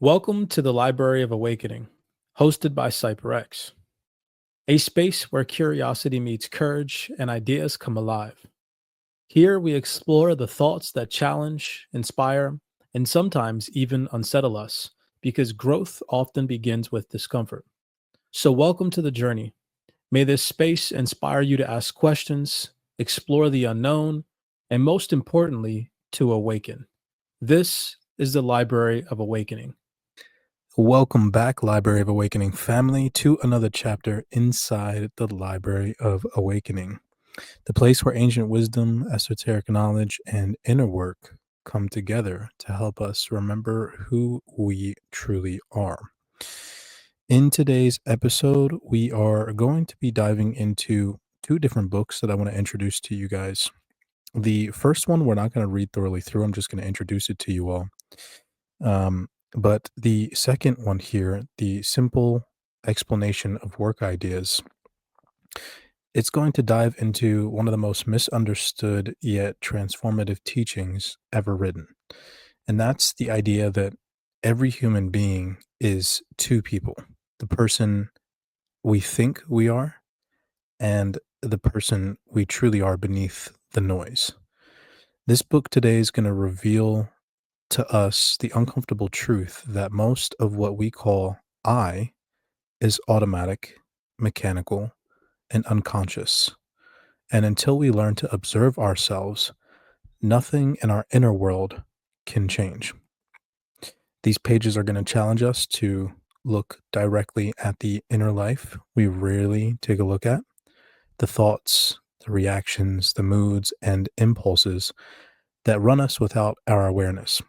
Welcome to the Library of Awakening, hosted by CyberX, a space where curiosity meets courage and ideas come alive. Here we explore the thoughts that challenge, inspire, and sometimes even unsettle us, because growth often begins with discomfort. So, welcome to the journey. May this space inspire you to ask questions, explore the unknown, and most importantly, to awaken. This is the Library of Awakening. Welcome back, Library of Awakening family, to another chapter inside the Library of Awakening, the place where ancient wisdom, esoteric knowledge, and inner work come together to help us remember who we truly are. In today's episode, we are going to be diving into two different books that I want to introduce to you guys. The first one, we're not going to read thoroughly through, I'm just going to introduce it to you all. But the second one here, the simple explanation of work ideas, it's going to dive into one of the most misunderstood yet transformative teachings ever written. And that's the idea that every human being is two people: the person we think we are and the person we truly are beneath the noise. This book today is going to reveal to us the uncomfortable truth that most of what we call I is automatic, mechanical, and unconscious. And until we learn to observe ourselves, nothing in our inner world can change. These pages are going to challenge us to look directly at the inner life we rarely take a look at, the thoughts, the reactions, the moods, and impulses that run us without our awareness.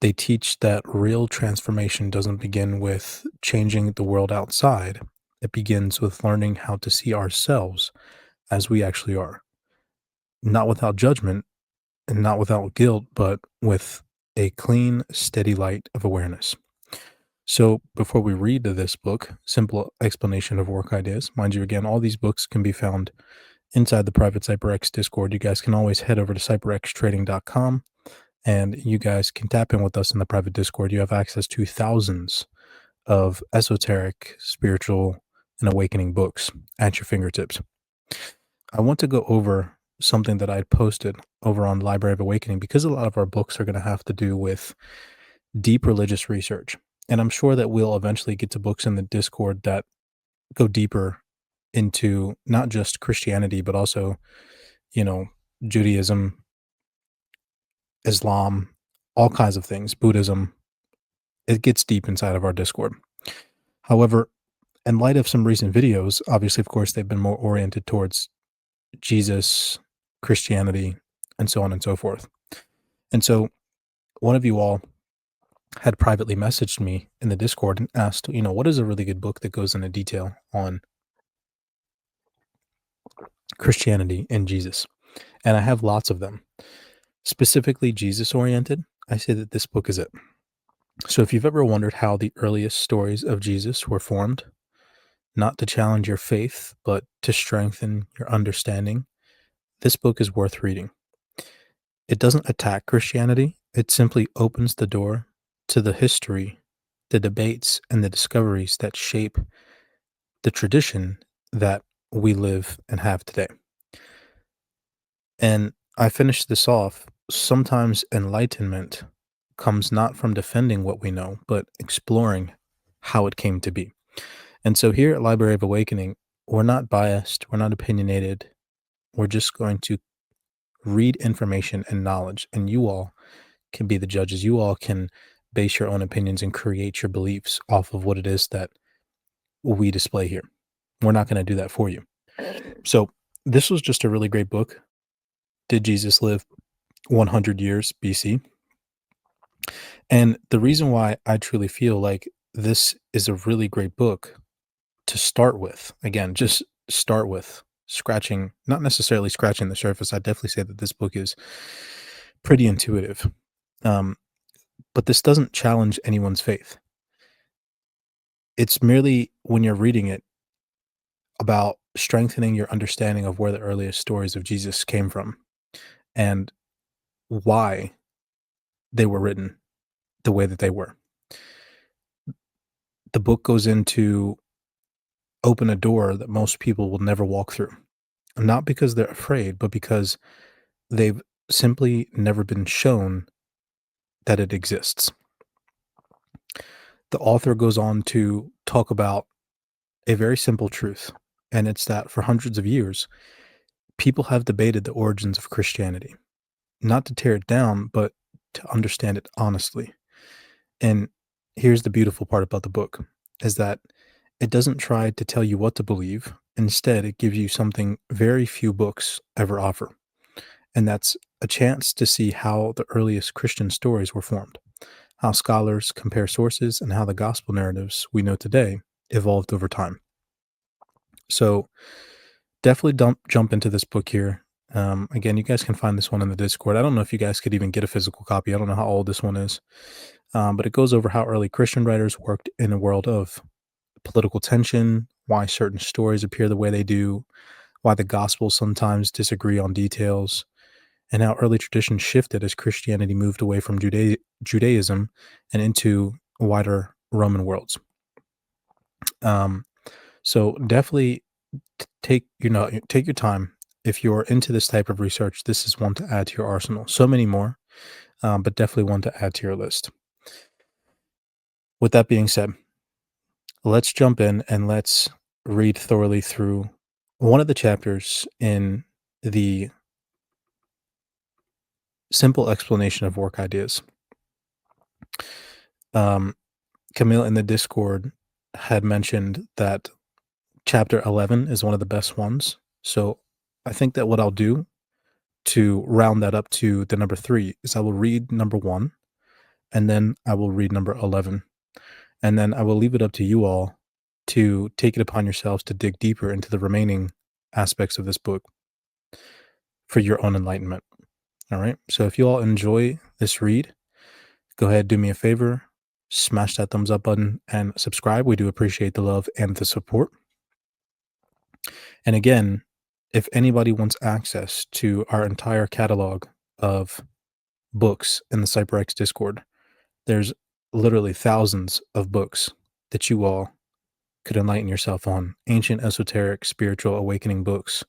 They teach that real transformation doesn't begin with changing the world outside. It begins with learning how to see ourselves as we actually are, not without judgment and not without guilt, but with a clean, steady light of awareness. So, before we read this book, Simple Explanation of Work Ideas, mind you, again, all these books can be found inside the private CyberX Discord. You guys can always head over to cyberxtrading.com and you guys can tap in with us in the private Discord. You have access to thousands of esoteric, spiritual, and awakening books at your fingertips. I want to go over something that I posted over on Library of Awakening, because a lot of our books are going to have to do with deep religious research. And I'm sure that we'll eventually get to books in the Discord that go deeper into not just Christianity, but also, Judaism, Islam, all kinds of things, Buddhism. It gets deep inside of our Discord. However, in light of some recent videos, obviously, of course, they've been more oriented towards Jesus, Christianity, and so on and so forth. And so one of you all had privately messaged me in the Discord and asked, what is a really good book that goes into detail on Christianity and Jesus? And I have lots of them. Specifically Jesus oriented, I say that this book is it. So if you've ever wondered how the earliest stories of Jesus were formed, not to challenge your faith, but to strengthen your understanding, this book is worth reading. It doesn't attack Christianity, it simply opens the door to the history, the debates, and the discoveries that shape the tradition that we live and have today. And I finished this off. Sometimes enlightenment comes not from defending what we know, but exploring how it came to be. And so here at Library of Awakening, we're not biased, we're not opinionated. We're just going to read information and knowledge, and you all can be the judges. You all can base your own opinions and create your beliefs off of what it is that we display here. We're not going to do that for you. So this was just a really great book. Did Jesus live 100 years BC? And the reason why I truly feel like this is a really great book to start with, again, just start with not necessarily scratching the surface. I definitely say that this book is pretty intuitive. But this doesn't challenge anyone's faith. It's merely, when you're reading it, about strengthening your understanding of where the earliest stories of Jesus came from and why they were written. the way that they were. The book goes into open a door that most people will never walk through. Not because they're afraid, but because they've simply never been shown that it exists. The author goes on to talk about a very simple truth, and it's that for hundreds of years, people have debated the origins of Christianity, not to tear it down, but to understand it honestly. And here's the beautiful part about the book is that it doesn't try to tell you what to believe. Instead, it gives you something very few books ever offer. And that's a chance to see how the earliest Christian stories were formed, how scholars compare sources, and how the gospel narratives we know today evolved over time. So definitely jump into this book here. Again, you guys can find this one in the Discord. I don't know if you guys could even get a physical copy. I don't know how old this one is, but it goes over how early Christian writers worked in a world of political tension, why certain stories appear the way they do, why the Gospels sometimes disagree on details, and how early traditions shifted as Christianity moved away from Judaism and into wider Roman worlds. Um, so definitely take your time. If you're into this type of research, this is one to add to your arsenal. So many more, but definitely one to add to your list. With that being said, let's jump in and let's read thoroughly through one of the chapters in the simple explanation of work ideas. Camille in the Discord had mentioned that chapter 11 is one of the best ones. So I think that what I'll do to round that up to the number 3 is I will read number 1 and then I will read number 11. And then I will leave it up to you all to take it upon yourselves to dig deeper into the remaining aspects of this book for your own enlightenment. All right. So if you all enjoy this read, go ahead, do me a favor, smash that thumbs up button and subscribe. We do appreciate the love and the support. And again, if anybody wants access to our entire catalog of books in the CyberX Discord, there's literally thousands of books that you all could enlighten yourself on. Ancient, esoteric, spiritual, awakening books,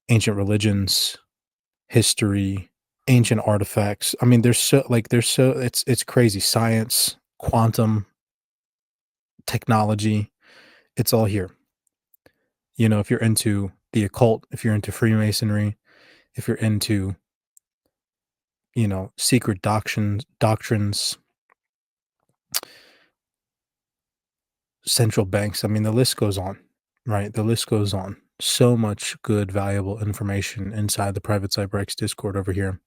ancient religions, history, ancient artifacts. I mean, it's crazy. Science, quantum, technology, it's all here. You know, if you're into the occult, if you're into Freemasonry, if you're into, secret doctrines, central banks. I mean, the list goes on, right? The list goes on. So much good, valuable information inside the private CyberX Discord over here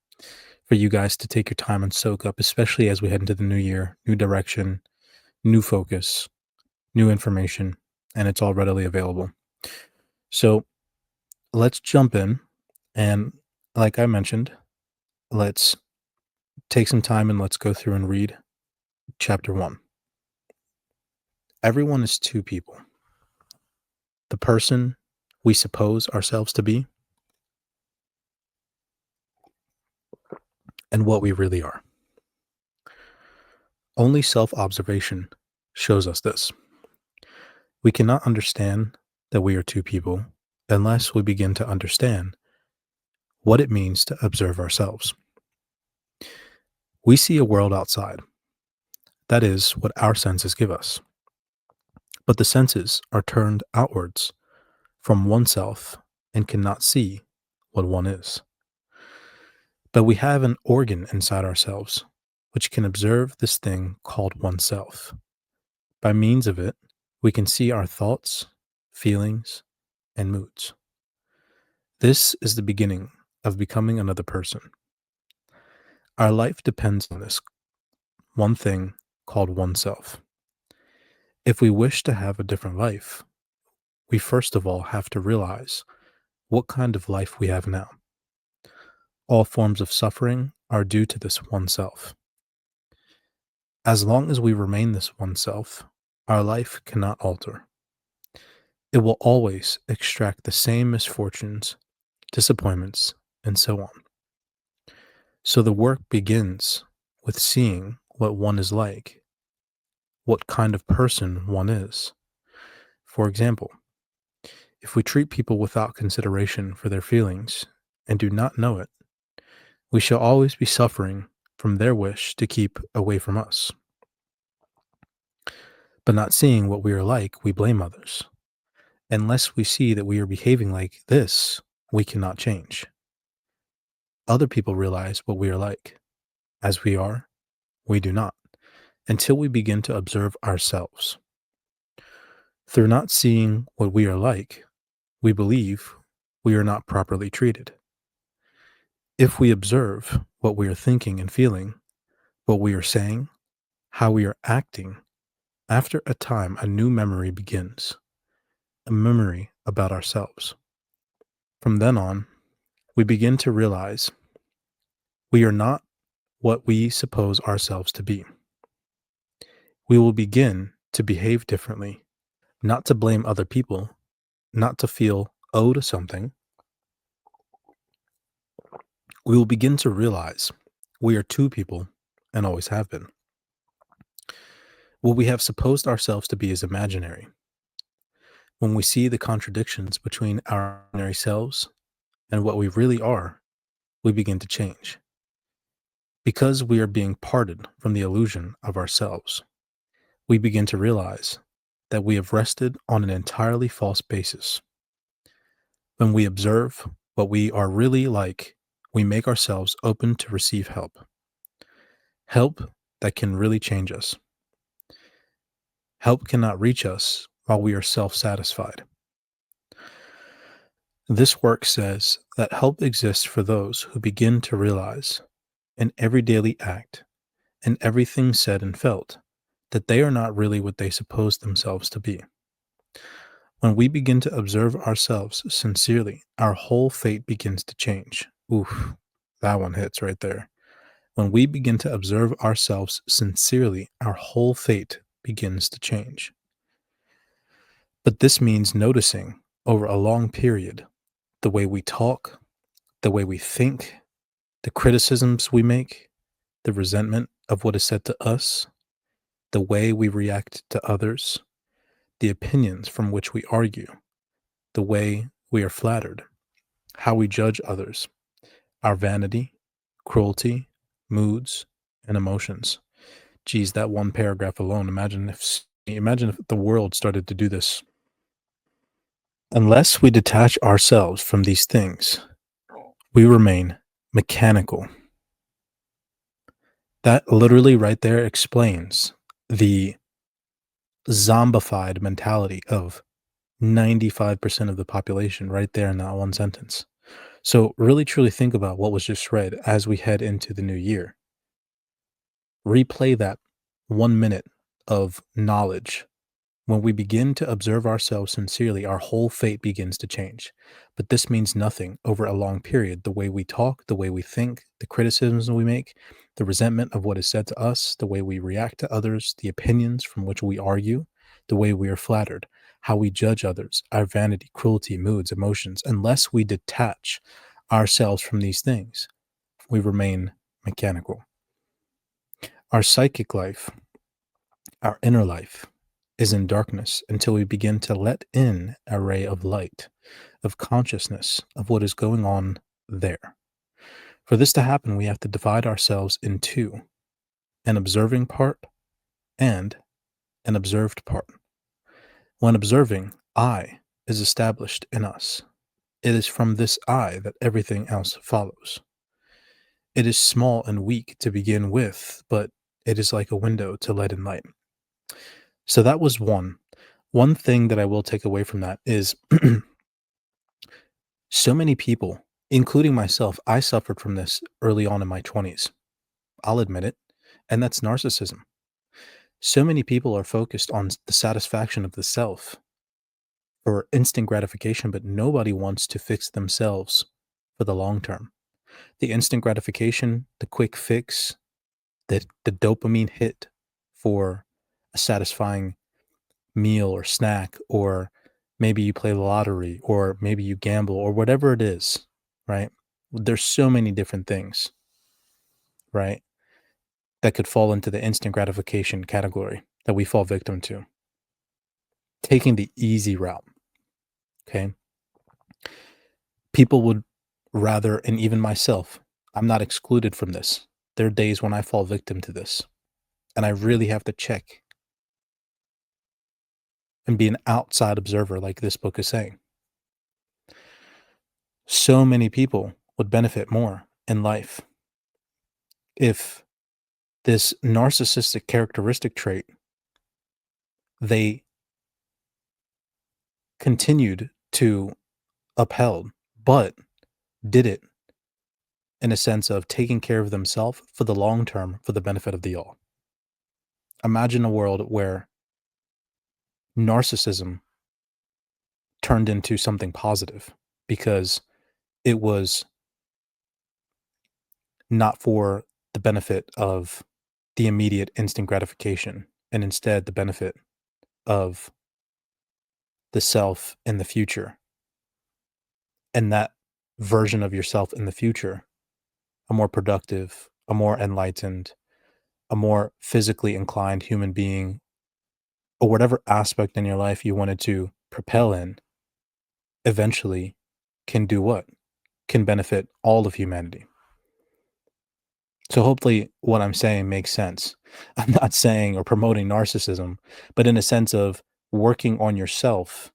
for you guys to take your time and soak up, especially as we head into the new year, new direction, new focus, new information, and it's all readily available. So let's jump in. And like I mentioned, let's take some time and let's go through and read chapter 1. Everyone is two people: the person we suppose ourselves to be and what we really are. Only self-observation shows us this. We cannot understand that we are two people unless we begin to understand what it means to observe ourselves. We see a world outside. That is what our senses give us. But the senses are turned outwards from oneself and cannot see what one is. But we have an organ inside ourselves which can observe this thing called oneself. By means of it, we can see our thoughts, feelings, and moods. This is the beginning of becoming another person. Our life depends on this one thing called oneself. If we wish to have a different life, we first of all have to realize what kind of life we have now. All forms of suffering are due to this oneself. As long as we remain this oneself, our life cannot alter. It will always extract the same misfortunes, disappointments, and so on. So the work begins with seeing what one is like, what kind of person one is. For example, if we treat people without consideration for their feelings and do not know it, we shall always be suffering from their wish to keep away from us. But not seeing what we are like, we blame others. Unless we see that we are behaving like this, we cannot change. Other people realize what we are like. As we are, we do not, until we begin to observe ourselves. Through not seeing what we are like, we believe we are not properly treated. If we observe what we are thinking and feeling, what we are saying, how we are acting, after a time a new memory begins, a memory about ourselves. From then on, we begin to realize we are not what we suppose ourselves to be. We will begin to behave differently, not to blame other people, not to feel owed something. We will begin to realize we are two people and always have been. What we have supposed ourselves to be is imaginary. When we see the contradictions between our ordinary selves and what we really are, we begin to change. Because we are being parted from the illusion of ourselves, we begin to realize that we have rested on an entirely false basis. When we observe what we are really like, we make ourselves open to receive help. Help that can really change us. Help cannot reach us while we are self-satisfied. This work says that help exists for those who begin to realize in every daily act, in everything said and felt, that they are not really what they suppose themselves to be. When we begin to observe ourselves sincerely, our whole fate begins to change. Oof, that one hits right there. When we begin to observe ourselves sincerely, our whole fate begins to change. But this means noticing over a long period the way we talk, the way we think, the criticisms we make, the resentment of what is said to us, the way we react to others, the opinions from which we argue, the way we are flattered, how we judge others, our vanity, cruelty, moods, and emotions. Geez, that one paragraph alone, imagine if the world started to do this. Unless we detach ourselves from these things, we remain mechanical. That literally right there explains the zombified mentality of 95% of the population right there in that one sentence. So, really truly think about what was just read as we head into the new year. Replay that 1 minute of knowledge. When we begin to observe ourselves sincerely, our whole fate begins to change. But this means nothing over a long period. The way we talk, the way we think, the criticisms we make, the resentment of what is said to us, the way we react to others, the opinions from which we argue, the way we are flattered, how we judge others, our vanity, cruelty, moods, emotions. Unless we detach ourselves from these things, we remain mechanical. Our psychic life, our inner life, is in darkness until we begin to let in a ray of light, of consciousness of what is going on there. For this to happen, we have to divide ourselves in two, an observing part and an observed part. When observing, I is established in us. It is from this I that everything else follows. It is small and weak to begin with, but it is like a window to let in light. So that was one. One thing that I will take away from that is so many people, including myself, I suffered from this early on in my 20s. I'll admit it. And that's narcissism. So many people are focused on the satisfaction of the self for instant gratification, but nobody wants to fix themselves for the long term. The instant gratification, the quick fix, the dopamine hit for a satisfying meal or snack, or maybe you play the lottery, or maybe you gamble, or whatever it is, right? There's so many different things, right? that could fall into the instant gratification category that we fall victim to. Taking the easy route. Okay. People would rather, and even myself, I'm not excluded from this. There are days when I fall victim to this, and I really have to check and be an outside observer, like this book is saying. So many people would benefit more in life if this narcissistic characteristic trait they continued to upheld, but did it in a sense of taking care of themselves for the long term for the benefit of the all. Imagine a world where narcissism turned into something positive because it was not for the benefit of the immediate instant gratification, and instead the benefit of the self in the future. And that version of yourself in the future, a more productive, a more enlightened, a more physically inclined human being, or whatever aspect in your life you wanted to propel in, eventually can do what? Can benefit all of humanity. So hopefully what I'm saying makes sense. I'm not saying or promoting narcissism, but in a sense of working on yourself,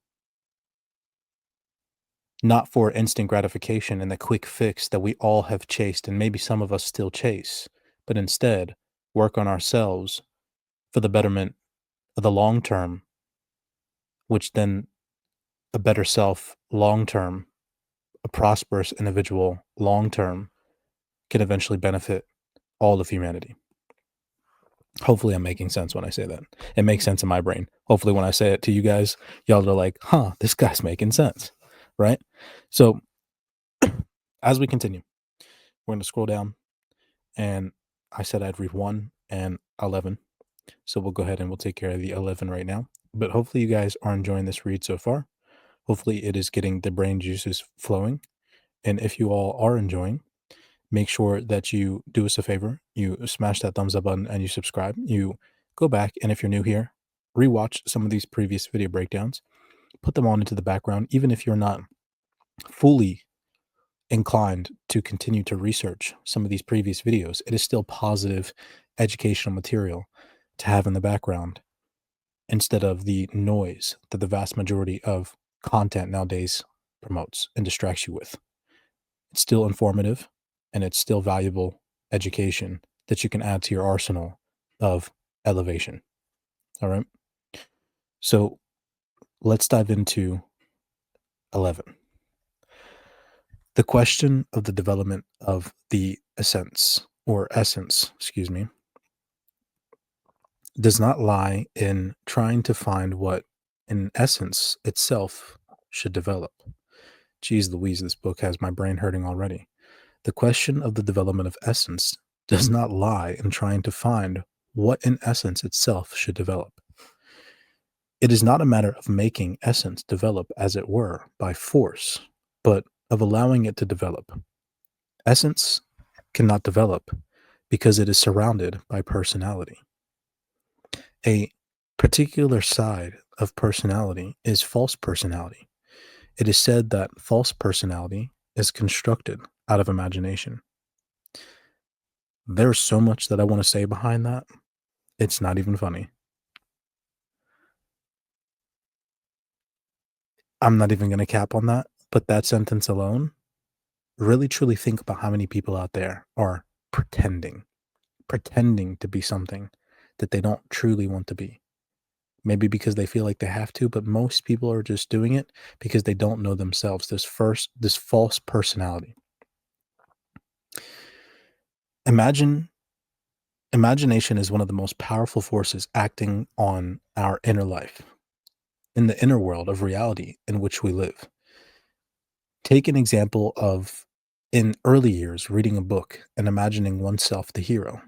not for instant gratification and the quick fix that we all have chased, and maybe some of us still chase, but instead work on ourselves for the betterment of the long term, which then a better self long term, a prosperous individual long term can eventually benefit all of humanity. Hopefully, I'm making sense when I say that. It makes sense in my brain. Hopefully, when I say it to you guys, y'all are like, huh, this guy's making sense. Right? So, as we continue, we're going to scroll down. And I said I'd read 1 and 11. So, we'll go ahead and we'll take care of the 11 right now. But hopefully, you guys are enjoying this read so far. Hopefully, it is getting the brain juices flowing. And if you all are enjoying, make sure that you do us a favor. You smash that thumbs up button and you subscribe. You go back, and if you're new here, rewatch some of these previous video breakdowns. Put them on into the background, even if you're not fully inclined to continue to research some of these previous videos. It is still positive educational material to have in the background instead of the noise that the vast majority of content nowadays promotes and distracts you with. It's still informative, and it's still valuable education that you can add to your arsenal of elevation. All right. So let's dive into 11. The question of the development of the essence, excuse me, does not lie in trying to find what in essence itself should develop. Geez Louise, this book has my brain hurting already. The question of the development of essence does not lie in trying to find what in essence itself should develop. It is not a matter of making essence develop, as it were, by force, but of allowing it to develop. Essence cannot develop because it is surrounded by personality. A particular side of personality is false personality. It is said that false personality is constructed out of imagination. There's so much that I want to say behind that. It's not even funny. I'm not even going to cap on that, but that sentence alone, really truly think about how many people out there are pretending to be something that they don't truly want to be. Maybe because they feel like they have to, but most people are just doing it because they don't know themselves. This false personality. Imagination is one of the most powerful forces acting on our inner life, in the inner world of reality in which we live. Take an example of, in early years, reading a book and imagining oneself the hero.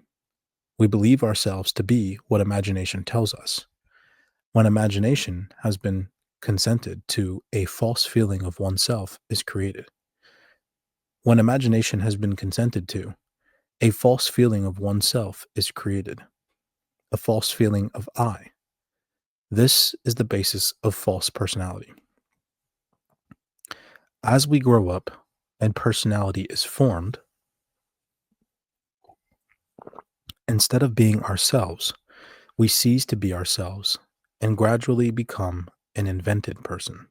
We believe ourselves to be what imagination tells us. When imagination has been consented to, a false feeling of oneself is created. When imagination has been consented to, A false feeling of oneself is created, a false feeling of I. This is the basis of false personality. As we grow up and personality is formed, instead of being ourselves, we cease to be ourselves and gradually become an invented person.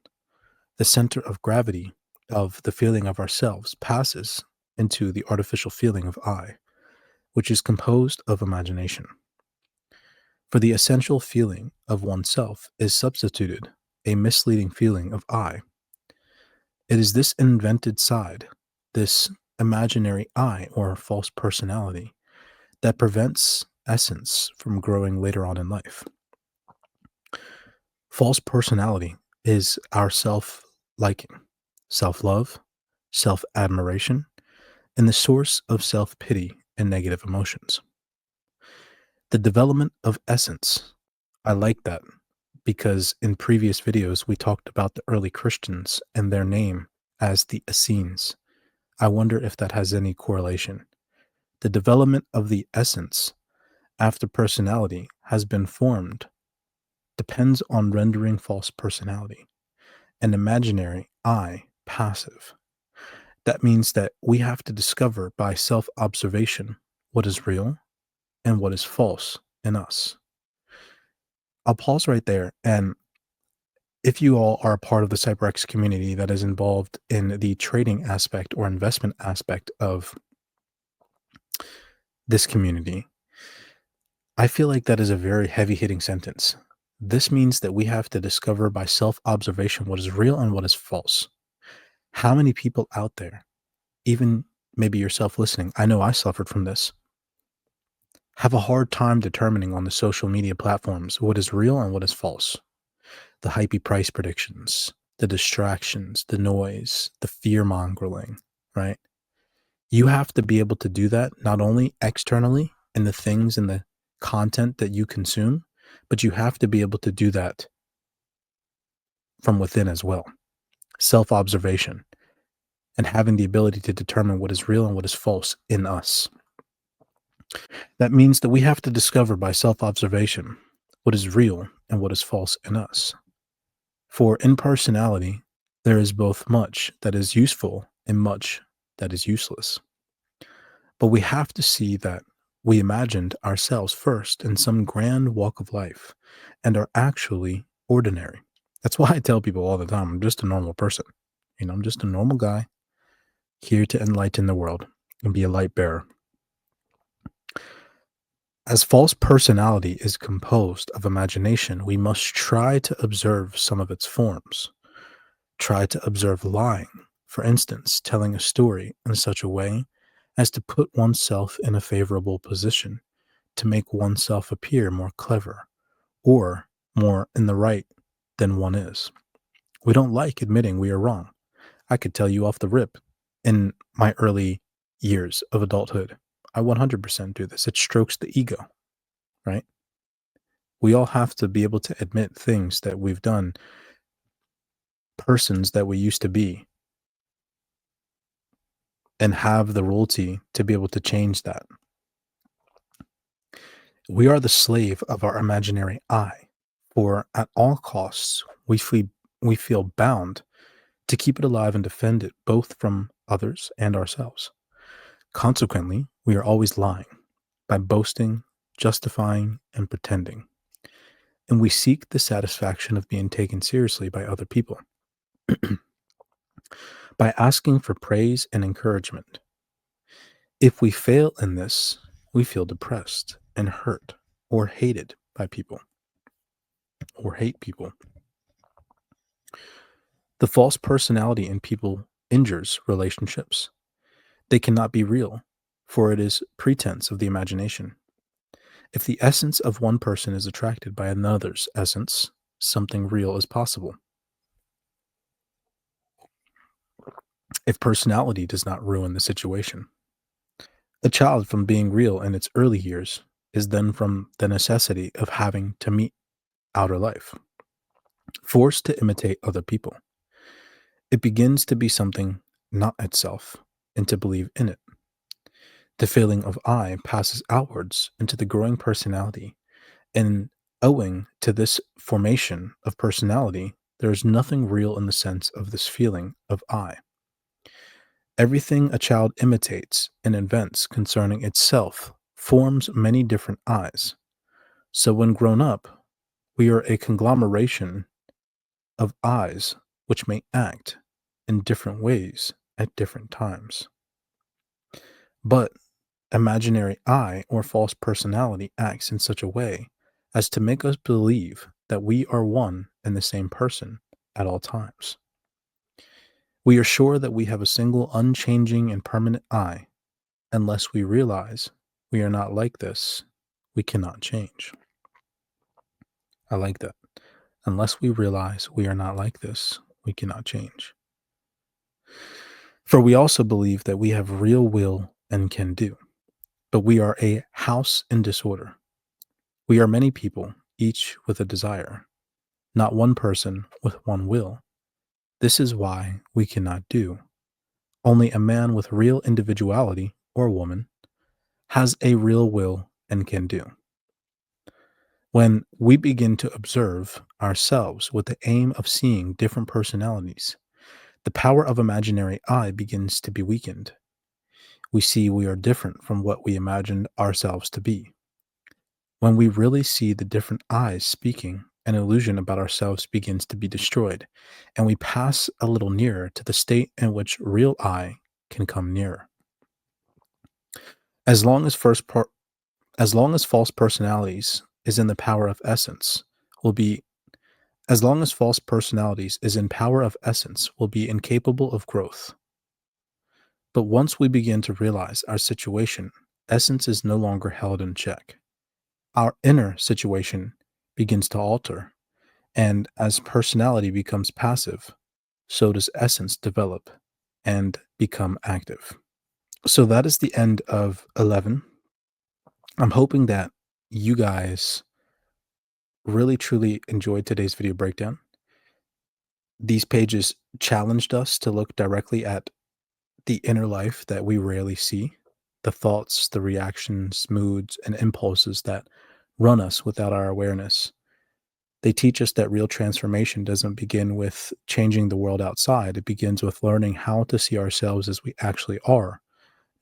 The center of gravity of the feeling of ourselves passes into the artificial feeling of I, which is composed of imagination. For the essential feeling of oneself is substituted a misleading feeling of I. It is this invented side, this imaginary I or false personality, that prevents essence from growing later on in life. False personality is our self liking, self love, self admiration, and the source of self pity and negative emotions. The development of essence. I like that because in previous videos we talked about the early Christians and their name as the Essenes. I wonder if that has any correlation. The development of the essence after personality has been formed depends on rendering false personality, an imaginary I, passive. That means that we have to discover by self observation what is real and what is false in us. I'll pause right there. And if you all are a part of the CyberX community that is involved in the trading aspect or investment aspect of this community, I feel like that is a very heavy hitting sentence. This means that we have to discover by self observation what is real and what is false. How many people out there, even maybe yourself listening, I know I suffered from this, have a hard time determining on the social media platforms what is real and what is false. The hypey price predictions, the distractions, the noise, the fear mongering, right? You have to be able to do that not only externally in the things and the content that you consume, but you have to be able to do that from within as well. Self observation and having the ability to determine what is real and what is false in us. That means that we have to discover by self observation what is real and what is false in us. For in personality, there is both much that is useful and much that is useless. But we have to see that we imagined ourselves first in some grand walk of life and are actually ordinary. That's why I tell people all the time, I'm just a normal person. I'm just a normal guy here to enlighten the world and be a light bearer. As false personality is composed of imagination, we must try to observe some of its forms. Try to observe lying, for instance, telling a story in such a way as to put oneself in a favorable position, to make oneself appear more clever or more in the right than one is. We don't like admitting we are wrong. I could tell you off the rip, in my early years of adulthood, I 100% do this. It strokes the ego, right? We all have to be able to admit things that we've done, persons that we used to be, and have the royalty to be able to change that. We are the slave of our imaginary I, for at all costs we feel bound to keep it alive and defend it both from others and ourselves. Consequently, we are always lying by boasting, justifying, and pretending. And we seek the satisfaction of being taken seriously by other people by asking for praise and encouragement. If we fail in this, we feel depressed and hurt or hated by people or hate people. The false personality in people injures relationships. They cannot be real, for it is pretense of the imagination. If the essence of one person is attracted by another's essence, something real is possible. If personality does not ruin the situation, a child from being real in its early years is then from the necessity of having to meet outer life, forced to imitate other people. It begins to be something not itself and to believe in it. The feeling of I passes outwards into the growing personality, and owing to this formation of personality, there is nothing real in the sense of this feeling of I. Everything a child imitates and invents concerning itself forms many different I's. So when grown up, we are a conglomeration of I's which may act in different ways at different times. But imaginary I or false personality acts in such a way as to make us believe that we are one and the same person at all times. We are sure that we have a single unchanging and permanent I. Unless we realize we are not like this, we cannot change. I like that. Unless we realize we are not like this, we cannot change. For we also believe that we have real will and can do, but we are a house in disorder. We are many people, each with a desire, not one person with one will. This is why we cannot do. Only a man with real individuality, or woman, has a real will and can do. When we begin to observe ourselves with the aim of seeing different personalities, the power of imaginary I begins to be weakened. We see we are different from what we imagined ourselves to be. When we really see the different I's speaking, an illusion about ourselves begins to be destroyed, and we pass a little nearer to the state in which real I can come nearer. As long as as long as false personalities is in the power of essence, will be as long as false personalities is in power of essence will be incapable of growth. But once we begin to realize our situation, essence is no longer held in check. Our inner situation begins to alter, and as personality becomes passive, so does essence develop and become active. So that is the end of 11. I'm hoping that you guys really truly enjoyed today's video breakdown. These pages challenged us to look directly at the inner life that we rarely see, the thoughts, the reactions, moods, and impulses that run us without our awareness. They teach us that real transformation doesn't begin with changing the world outside. It begins with learning how to see ourselves as we actually are,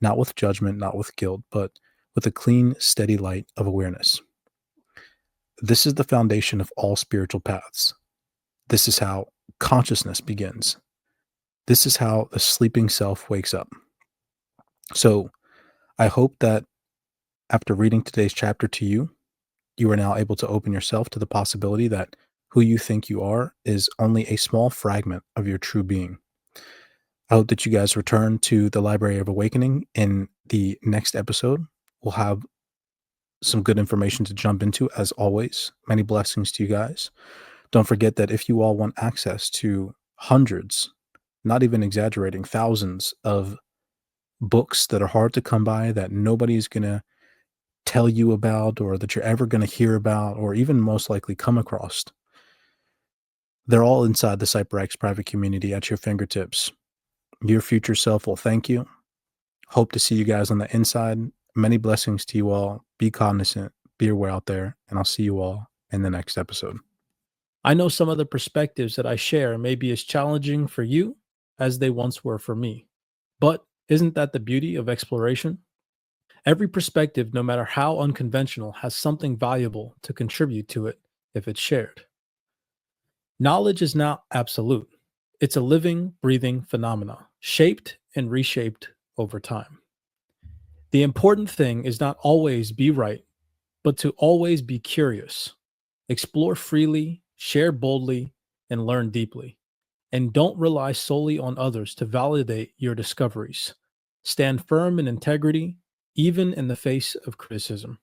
not with judgment, not with guilt, but with a clean, steady light of awareness. This is the foundation of all spiritual paths. This is how consciousness begins. This is how the sleeping self wakes up. So I hope that after reading today's chapter to you, you are now able to open yourself to the possibility that who you think you are is only a small fragment of your true being. I hope that you guys return to the Library of Awakening in the next episode. We'll have some good information to jump into, as always. Many blessings to you guys. Don't forget that if you all want access to hundreds, not even exaggerating, thousands of books that are hard to come by, that nobody's going to tell you about or that you're ever going to hear about or even most likely come across, they're all inside the CyberX private community at your fingertips. Your future self will thank you. Hope to see you guys on the inside. Many blessings to you all. Be cognizant, be aware out there, and I'll see you all in the next episode. I know some of the perspectives that I share may be as challenging for you as they once were for me. But isn't that the beauty of exploration? Every perspective, no matter how unconventional, has something valuable to contribute to it if it's shared. Knowledge is not absolute. It's a living, breathing phenomena, shaped and reshaped over time. The important thing is not always be right, but to always be curious. Explore freely, share boldly, and learn deeply. And don't rely solely on others to validate your discoveries. Stand firm in integrity, even in the face of criticism.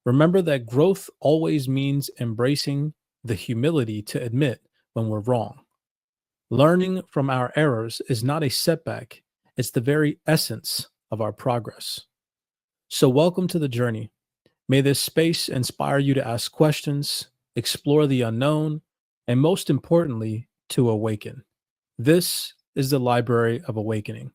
Remember that growth always means embracing the humility to admit when we're wrong. Learning from our errors is not a setback, it's the very essence of our progress. So, welcome to the journey. May this space inspire you to ask questions, explore the unknown, and most importantly, to awaken. This is the Library of Awakening,